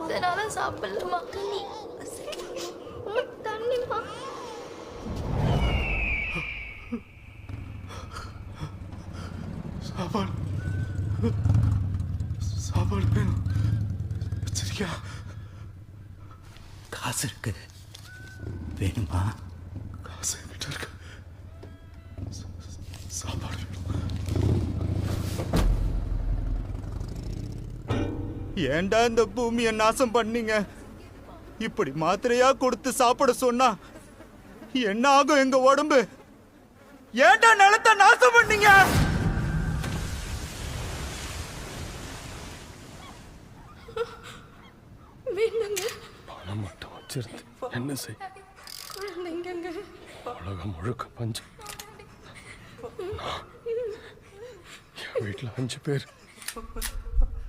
இதனால சாப்பிடலாமா? தண்ணிமா. சாப்பாடு சாப்பாடு வேணும். வச்சிருக்கியா? காசு இருக்கு, வேணுமா? காசு என்கிட்ட இருக்கு. சாப்பாடு வேணும். ஏன்டா இந்த பூமியை நாசம் பண்ணீங்க? இப்படி மாத்திரையா கொடுத்து சாப்பிட சொன்னா என்ன ஆகும் எங்க உடம்பு? ஏன்டா நிலத்தை நாசம் பண்ணீங்க? பணம் மட்டும் வச்சிருந்து என்ன செய்? உலகம் முழுக்க பஞ்சம். என் வீட்டில் 5 பேர்.